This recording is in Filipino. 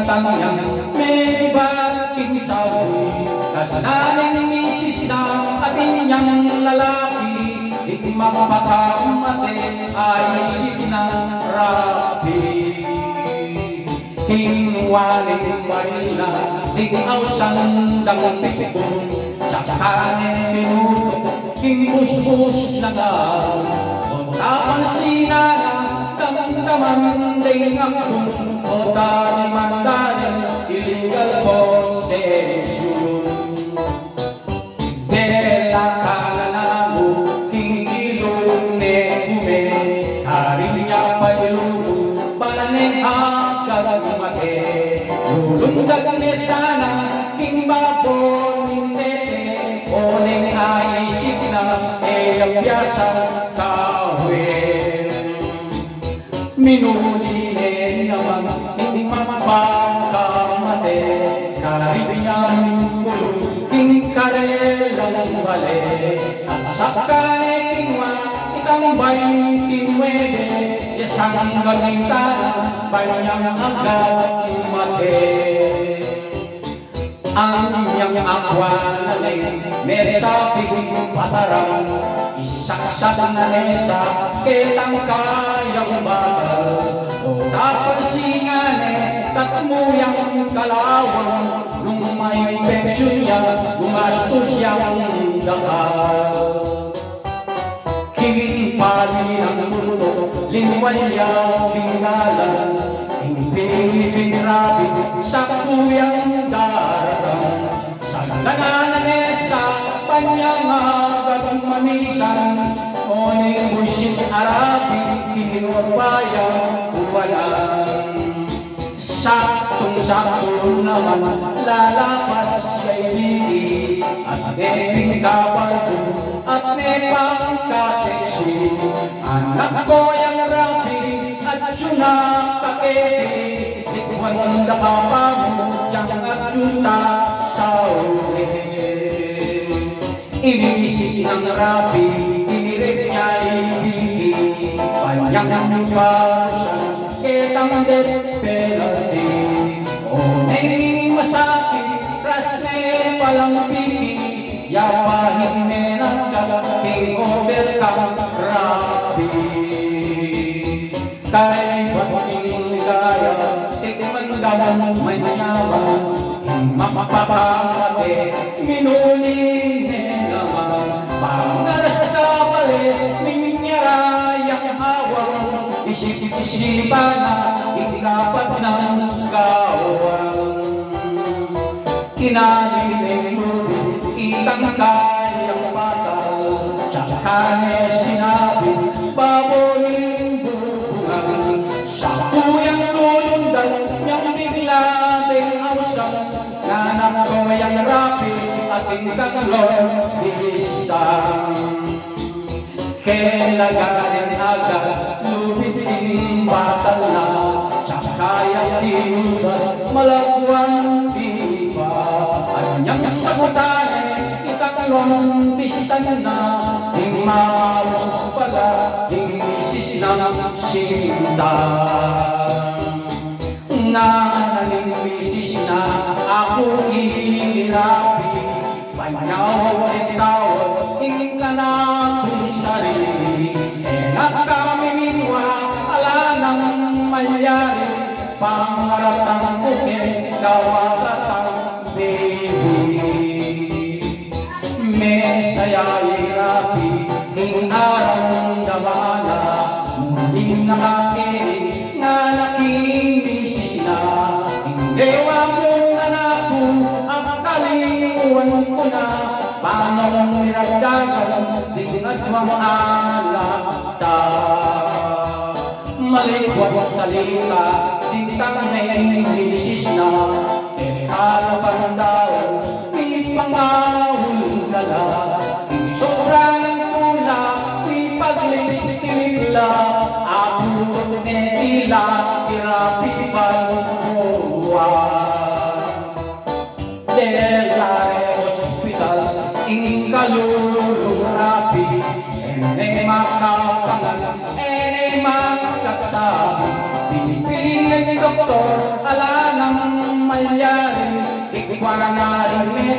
tangyang may baking sabi, kasnaning misis ng ating niyang lalaki, magpakamate ay isip ng rapi. Hingwaling-waling na ikaw sandang pikbong, tsakanin pinuto, hingbus-bus na gaw. O tapansin na damdaman din akong, o talimandarin illegal possession. Dela kalalamo, hingilong nebume, karinya pailulo, baneng agad umake. Lulundag ne sana, hingbabon nindete, oneng naisip na eyapyasan kawin. Minulinen naman, hindi mapagkamate, karinya mingkulong, hingkarelang bale, at sakane tingwa, itambay tinwede, yasang gagintana, banyang agad umate. Ang niyang akwalalay, mesa biging patarang, isaksak na nesa, ketang kayang bagal. O tapansingane, katmuyang kalawang, nung may pensyon niya, gumastos siyang dakal. Kingpali ng mundo, linwalya kingalan, hindi binrabi sa kuyang daratang. Sa nananesa, panyang agad mamisan, oning buisit arabi, kinurbayang uwalan. Saktong-sakto naman, lalapas kay Lili, at may kabardo, at may pangkaseksi. Anak ko yung rapi, at yun na kakete, ikwan na kapamo, tiyang at yun na sauhin. Inisip ng rapi, inirip niya ibigay, panyang nubasan, ketang death penalty. O nang masakit, crash na palang piki, yapahin menang kalaki, overcome rapi. Kay bating ligaya, tikman may manyaman, mapapamate, minulin naman. Pangaras ka pala, minyarayang awang, isip-isipan na ikapat ng gawang. Kinaliling lubid, itang kayang batal, tsaka niya sinabi, baboling bubungan. Sa kuyang lulundan, niyang bigla din ausang, nanak ko yung rapi, ating tatlong bihistang. Kailangan agad, lubid din batal na, tsaka yung tinundan, malagwang diba. Anyang sagutan, itatlong pistan na, hing maus pala, hing misis ng sinta. Nananing misis na ako ihirapi, panyaw at tawag, hing ka na kung sarili. Kami minwa, ala nang mayari, pangaratang kukin, kawakatang baby. Mesaya'y rapi, hing arang damana, muling nakakinig, nga naking misis na. Hindi wang anak ko, ang kalimuan ko na, paano niragdagan, dingat mga anak ta. Malikwat salita, tintang na yung misis na, kaya pandaw, may pangahul dala. Yung sobra ng tula, may paglistinig ako nila, irapi pagbuwa. Delare hospital, ing kalulurapi, ene makapangan, ene makasabi, pinipiling ng doktor, ala ng mangyari, ikaw na narinig